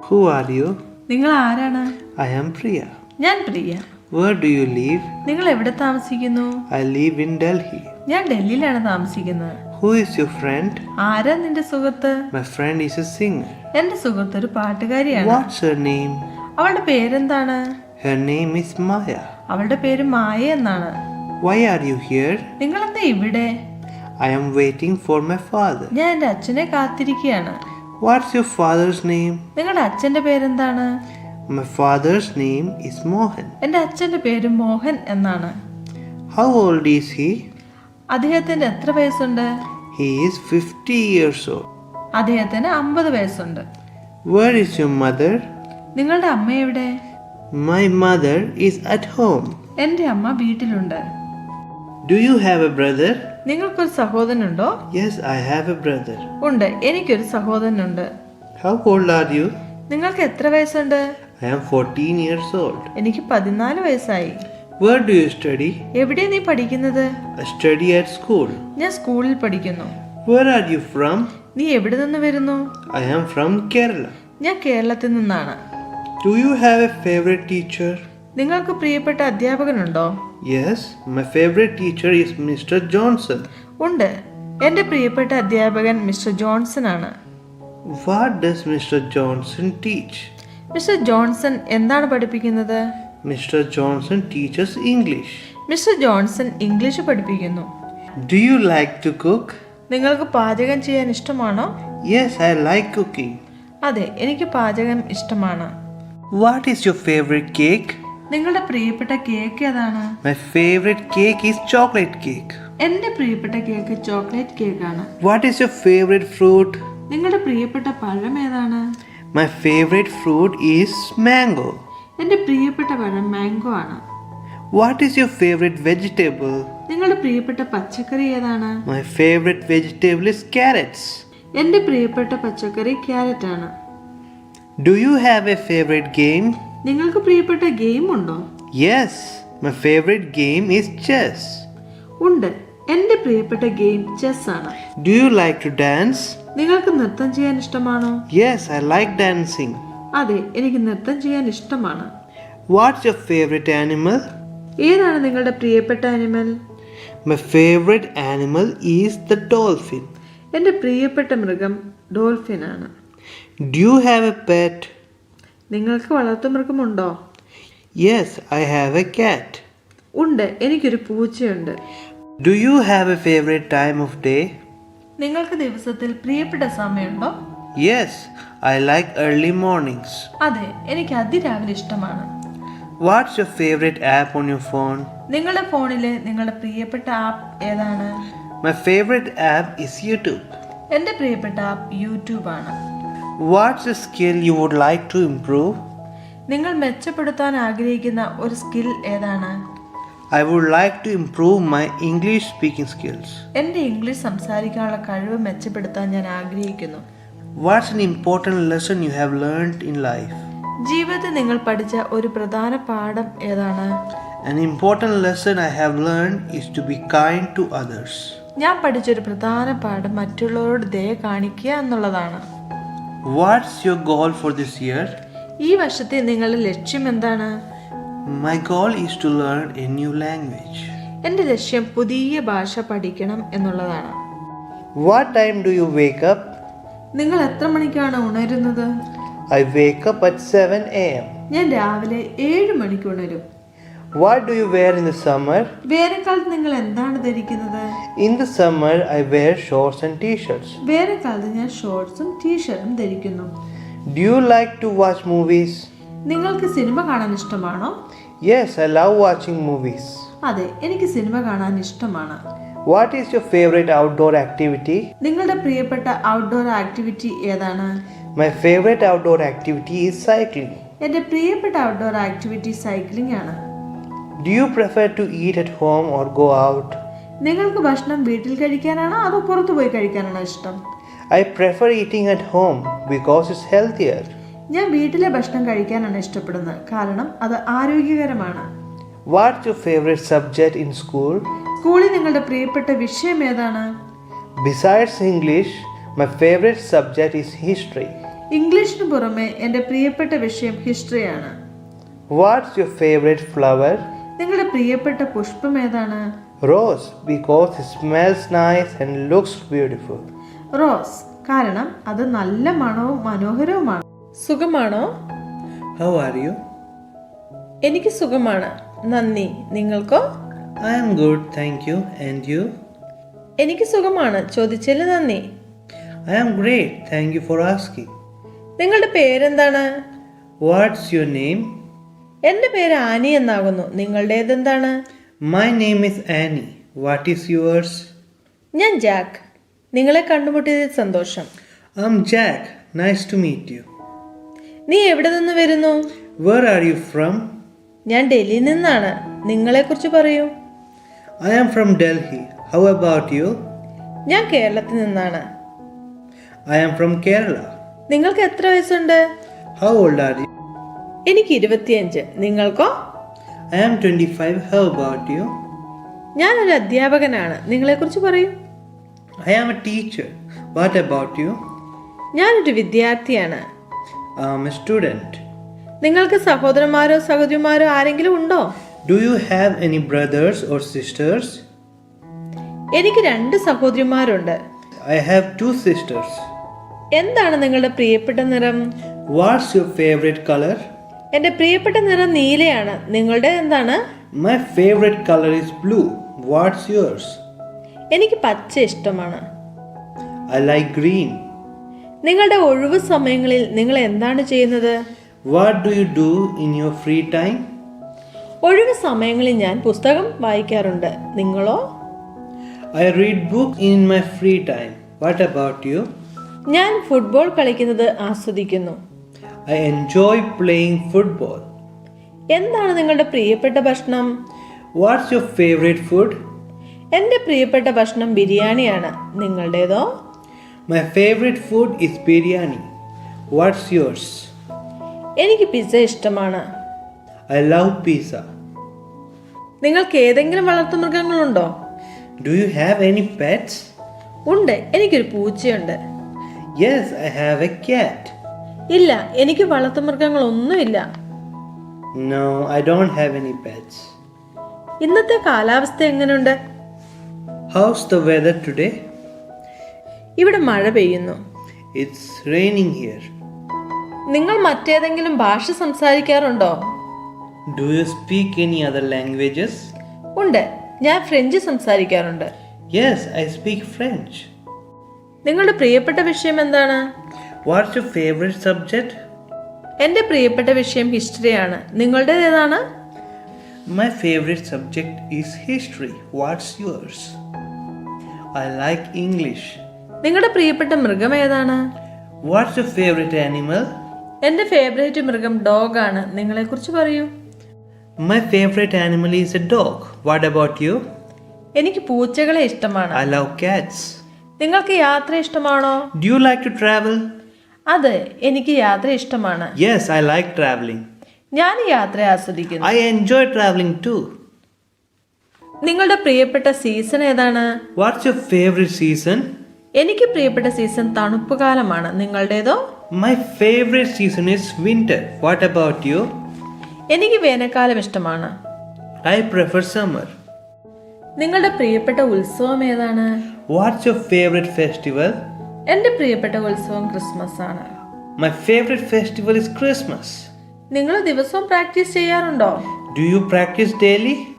Who are you? നിങ്ങൾ ആരാണ്? I am Priya. ഞാൻ പ്രിയ. Where do you live? നിങ്ങൾ എവിടെ താമസിക്കുന്നു? I live in Delhi. ഞാൻ ഡൽഹിയിലാണ് താമസിക്കുന്നത്. Who is your friend? ആരാ നിന്റെ സുഹൃത്ത്? My friend is a singer. എന്റെ സുഹൃത്ത് ഒരു പാട്ടുകാരിയാണ്. What's her name? അവളുടെ പേരെന്താണ്? Her name is Maya. അവളുടെ പേര് മായ എന്നാണ്. Why are you here? നിങ്ങൾ എന്താ ഇവിടെ? I am waiting for my father. ഞാൻ എൻ്റെ അച്ഛനെ കാത്തിരിക്കുകയാണ്. What's your father's name? നിങ്ങളുടെ അച്ഛന്റെ പേരെന്താണ്? My father's name is Mohan. എൻ്റെ അച്ഛന്റെ പേര് മോഹൻ എന്നാണ്. How old is he? അദ്ദേഹത്തിന് എത്ര വയസ്സുണ്ട്? He is 50 years old. അദ്ദേഹത്തിന് 50 വയസ്സുണ്ട്. Where is your mother? നിങ്ങളുടെ അമ്മ എവിടെ? My mother is at home. എൻ്റെ അമ്മ വീട്ടിലുണ്ട്. Do you have a brother? നിങ്ങൾക്കൊരു സഹോദരനുണ്ടോ? Yes, I have a brother. ഉണ്ട്, എനിക്കൊരു സഹോദരനുണ്ട്. How old are you? നിങ്ങൾക്ക് എത്ര വയസ്സുണ്ട്? I am 14 years old. എനിക്ക് 14 വയസ്സായി. Where do you study? എവിടെയാ നീ പഠിക്കുന്നത്? I study at school. ഞാൻ സ്കൂളിൽ പഠിക്കുന്നു. Where are you from? നീ എവിടെ നിന്ന് വരുന്നു? I am from Kerala. ഞാൻ കേരളത്തിൽ നിന്നാണ്. Do you have a favorite teacher? നിങ്ങൾക്ക് പ്രിയപ്പെട്ട അധ്യാപകനുണ്ടോ? Yes, my favorite teacher is Mr. Johnson. ഉണ്ട്, എൻ്റെ പ്രിയപ്പെട്ട അധ്യാപകൻ മിസ്റ്റർ ജോൺസൺ ആണ്. What does Mr. Johnson teach? Mister Johnson എന്താണ് പഠിപ്പിക്കുന്നത്? Mr. Johnson teaches English. Mister Johnson English പഠിപ്പിക്കുന്നു. Do you like to cook? നിങ്ങൾക്ക് പാചകം ചെയ്യാൻ ഇഷ്ടമാണോ? Yes, I like cooking. അതെ, എനിക്ക് പാചകം ഇഷ്ടമാണ്. What is your favorite cake? നിങ്ങളുടെ പ്രിയപ്പെട്ട കേക്ക് ഏതാണ്? My favorite cake is chocolate cake. എൻ്റെ പ്രിയപ്പെട്ട കേക്ക് ചോക്ലേറ്റ് കേക്കാണ്. What is your favorite fruit? നിങ്ങളുടെ പ്രിയപ്പെട്ട പഴം ഏതാണ്? My favorite fruit is mango. എൻ്റെ പ്രിയപ്പെട്ട പഴം മാംഗോ ആണ്. What is your favorite vegetable? നിങ്ങളുടെ പ്രിയപ്പെട്ട പച്ചക്കറി ഏതാണ്? My favorite vegetable is carrots. എൻ്റെ പ്രിയപ്പെട്ട പച്ചക്കറി ക്യാരറ്റ് ആണ്. Do you have a favorite game? നിങ്ങൾക്ക് പ്രിയപ്പെട്ട ഗെയിം ഉണ്ടോ? Yes, my favorite game is chess. ഉണ്ട്, എൻ്റെ പ്രിയപ്പെട്ട ഗെയിം ചെസ് ആണ്. Do you like to dance? നിങ്ങൾക്ക് നൃത്തം ചെയ്യാൻ ഇഷ്ടമാണോ? Yes, I like dancing. അതെ, എനിക്ക് നൃത്തം ചെയ്യാൻ ഇഷ്ടമാണ്. What's your favorite animal? ഏതാണ് നിങ്ങളുടെ പ്രിയപ്പെട്ട animal? My favorite animal is the dolphin. എൻ്റെ പ്രിയപ്പെട്ട മൃഗം ഡോൾഫിൻ ആണ്. Do you have a pet? നിങ്ങൾക്ക് വളർത്തുമൃഗമുണ്ടോ? Yes, I have a cat. ഉണ്ട്, എനിക്കൊരു പൂച്ചയുണ്ട്. Do you have a favorite time of day? നിങ്ങൾക്ക് ദിവസത്തിൽ പ്രിയപ്പെട്ട സമയമുണ്ടോ? Yes, I like early mornings. അതെ, എനിക്ക് അതിരാവിലെ ഇഷ്ടമാണ്. What's your favorite app on your phone? നിങ്ങളുടെ ഫോണിലെ നിങ്ങളുടെ പ്രിയപ്പെട്ട ആപ്പ് ഏതാണ്? My favorite app is YouTube. എൻ്റെ പ്രിയപ്പെട്ട ആപ്പ് യൂട്യൂബ് ആണ്. What's a skill you would like to improve? നിങ്ങൾ മെച്ചപ്പെടുത്താൻ ആഗ്രഹിക്കുന്ന ഒരു സ്കിൽ ഏതാണ്? I would like to improve my English speaking skills. എൻ്റെ ഇംഗ്ലീഷ് സംസാരിക്കാനുള്ള കഴിവ് മെച്ചപ്പെടുത്താൻ ഞാൻ ആഗ്രഹിക്കുന്നു. What's an important lesson you have learned in life? ജീവിതത്തിൽ നിങ്ങൾ പഠിച്ച ഒരു പ്രധാന പാഠം ഏതാണ്? An important lesson I have learned is to be kind to others. ഞാൻ പഠിച്ചൊരു പ്രധാന പാഠം മറ്റുള്ളവരോട് ദയ കാണിക്കുക എന്നുള്ളതാണ്. What's your goal for this year? ഈ വർഷത്തെ നിങ്ങളുടെ ലക്ഷ്യം എന്താണ്? My goal is to learn a new language. എൻ്റെ ലക്ഷ്യം പുതിയ ഭാഷ പഠിക്കണം എന്നുള്ളതാണ്. What time do you wake up? നിങ്ങൾ എത്ര മണിക്കാണ് ഉണരുന്നത്? I wake up at 7 a.m. ഞാൻ രാവിലെ 7 മണിക്ക് ഉണരും. What do you wear in the summer? വേനൽക്കാലത്ത് നിങ്ങൾ എന്താണ് ധരിക്കുന്നത്? In the summer, I wear shorts and t-shirts. വേനൽക്കാലത്ത് ഞാൻ ഷോർട്സും ടീഷർട്ടും ധരിക്കുന്നു. Do you like to watch movies? നിങ്ങൾക്ക് സിനിമ കാണാൻ ഇഷ്ടമാണോ? Yes, I love watching movies. അതെ, എനിക്ക് സിനിമ കാണാൻ ഇഷ്ടമാണ്. What is your favorite outdoor activity? നിങ്ങളുടെ പ്രിയപ്പെട്ട ഔട്ട്ഡോർ ആക്ടിവിറ്റി ഏതാണ്? My favorite outdoor activity is cycling. എൻ്റെ പ്രിയപ്പെട്ട ഔട്ട്ഡോർ ആക്ടിവിറ്റി സൈക്ലിംഗ് ആണ്. Do you prefer to eat at home or go out? നിങ്ങൾക്ക് ഭക്ഷണം വീട്ടിൽ കഴിക്കാനാണോ അതോ പുറത്തു പോയി കഴിക്കാനാണോ ഇഷ്ടം? I prefer eating at home because it's healthier. ഞാൻ വീട്ടിലെ ഭക്ഷണം കഴിക്കാനാണ് ഇഷ്ടപ്പെടുന്നത്, കാരണം അത് ആരോഗ്യകരമാണ്. What's your favorite subject in school? സ്കൂളിൽ നിങ്ങളുടെ പ്രിയപ്പെട്ട വിഷയം ഏതാണ്? Besides English, my favorite subject is history. ഇംഗ്ലീഷിന് പുറമെ എൻ്റെ പ്രിയപ്പെട്ട വിഷയം ഹിസ്റ്ററിയാണ്. What's your favorite flower? നിങ്ങളുടെ പ്രിയപ്പെട്ട പുഷ്പം ഏതാണ്? Rose, because it smells nice and looks beautiful. Rose, കാരണം അത് നല്ല മണവും മനോഹരവുമാണ്. സുഖമാണോ? How are you? എനിക്ക് സുഖമാണ്, നന്ദി. നിങ്ങൾക്കോ? I am good, thank you. And you? എനിക്ക് സുഖമാണ്, ചോദിച്ചതിന് നന്ദി. I am great, thank you for asking. നിങ്ങളുടെ പേരെന്താണ്? What's your name? എൻ്റെ പേര് ആനി എന്നാകുന്നു. നിങ്ങളുടേതെന്താണ്? My name is Annie. What is yours? ഞാൻ ജാക്ക്. നിങ്ങളെ കണ്ടുമുട്ടിയതിൽ സന്തോഷം. I'm Jack. Nice to meet you. നീ എവിടെ നിന്ന് വരുന്നു? Where are you from? ഞാൻ ഡൽഹിയിൽ നിന്നാണ്. നിങ്ങളെക്കുറിച്ച് പറയൂ. I am from Delhi. How about you? ഞാൻ കേരളത്തിൽ നിന്നാണ്. I am from Kerala. നിങ്ങൾക്ക് എത്ര വയസ്സുണ്ട്? How old are you? എനിക്ക് 25. നിങ്ങൾക്കോ? I am 25. How about you? ഞാനൊരു അധ്യാപകനാണ്. നിങ്ങളെക്കുറിച്ച് പറയൂ. I am a teacher. What about you? ഞാനൊരു വിദ്യാർത്ഥിയാണ്. I am a student. നിങ്ങൾക്ക് സഹോദരന്മാരോ സഹോദരിമാരോ ആരെങ്കിലും ഉണ്ടോ? Do you have any brothers or sisters? എനിക്ക് 2 സഹോദരിമാരുണ്ട്. I have 2 sisters. എന്താണ് നിങ്ങളുടെ പ്രിയപ്പെട്ട നിറം? What's your favorite color? എൻ്റെ പ്രിയപ്പെട്ട നിറം നീലയാണ്. നിങ്ങളുടെ എന്താണ്? My favorite color is blue. What's yours? എനിക്ക് പച്ച ഇഷ്ടമാണ്. I like green. നിങ്ങളുടെ ഒഴിവു സമയങ്ങളിൽ നിങ്ങൾ എന്താണ് ചെയ്യുന്നത്? What do you do in your free time? ഒഴിവു സമയങ്ങളിൽ ഞാൻ പുസ്തകം വായിക്കാറുണ്ട്. നിങ്ങളോ? I read books in my free time. What about you? ഞാൻ ഫുട്ബോൾ കളിക്കുന്നത് ആസ്വദിക്കുന്നു. I enjoy playing football. എന്താണ് നിങ്ങളുടെ പ്രിയപ്പെട്ട ഭക്ഷണം? What's your favorite food? എൻ്റെ പ്രിയപ്പെട്ട ഭക്ഷണം ബിരിയാണിയാണ്. നിങ്ങളുടേതോ? My favorite food is biryani. What's yours? എനിക്ക് പിസ്സ ഇഷ്ടമാണ്. I love pizza. നിങ്ങൾക്ക് ഏതെങ്കിലും വളർത്തുമൃഗങ്ങളുണ്ടോ? Do you have any pets? ഉണ്ട്, എനിക്കൊരു പൂച്ചയുണ്ട്. Yes, I have a cat. ഇല്ല, എനിക്ക് വളർത്തുമൃഗങ്ങളൊന്നുമില്ല. No, I don't have any pets. ഇന്നത്തെ കാലാവസ്ഥ എങ്ങനെയുണ്ട്? How's the weather today? ഇവിടെ മഴ പെയ്യുന്നു. It's raining here. നിങ്ങൾ മറ്റേതെങ്കിലും ഭാഷ സംസാരിക്കാറുണ്ടോ? Do you speak any other languages? ഉണ്ട്, ഞാൻ ഫ്രഞ്ച് സംസാരിക്കാറുണ്ട്. Yes, I speak French. നിങ്ങളുടെ പ്രിയപ്പെട്ട വിഷയം എന്താണ്? What's your favorite subject? എൻ്റെ പ്രിയപ്പെട്ട വിഷയം ഹിസ്റ്ററിയാണ്. നിങ്ങളുടേത് ഏതാണ്? My favorite subject is history. What's yours? I like English. നിങ്ങളുടെ പ്രിയപ്പെട്ട മൃഗം ഏതാണ്? What's your favorite animal? എൻ്റെ ഫേവറേറ്റ് മൃഗം ഡോഗാണ്. നിങ്ങളെക്കുറിച്ച് പറയൂ. My favorite animal is a dog. What about you? എനിക്ക് പൂച്ചകളെ ഇഷ്ടമാണ്. I love cats. നിങ്ങൾക്ക് യാത്ര ഇഷ്ടമാണോ? Do you like to travel? അതെ, എനിക്ക് യാത്ര ഇഷ്ടമാണ്. Yes, I like traveling. ഞാൻ യാത്ര ആസ്വദിക്കുന്നു. I enjoy traveling too. നിങ്ങളുടെ പ്രിയപ്പെട്ട സീസൺ ഏതാണ്? What's your favorite season? എനിക്ക് പ്രിയപ്പെട്ട സീസൺ തണുപ്പ് കാലമാണ്. നിങ്ങളുടേതോ? My favorite season is winter. What about you? എനിക്ക് വേനൽക്കാലം ഇഷ്ടമാണ്. I prefer summer. നിങ്ങളുടെ പ്രിയപ്പെട്ട ഉത്സവം ഏതാണ്? What's your favorite festival? എൻ്റെ പ്രിയപ്പെട്ട ഉത്സവം ക്രിസ്മസ് ആണ്. My favorite festival is Christmas. നിങ്ങൾ ദിവസവും പ്രാക്ടീസ് ചെയ്യാറുണ്ടോ? Do you practice daily?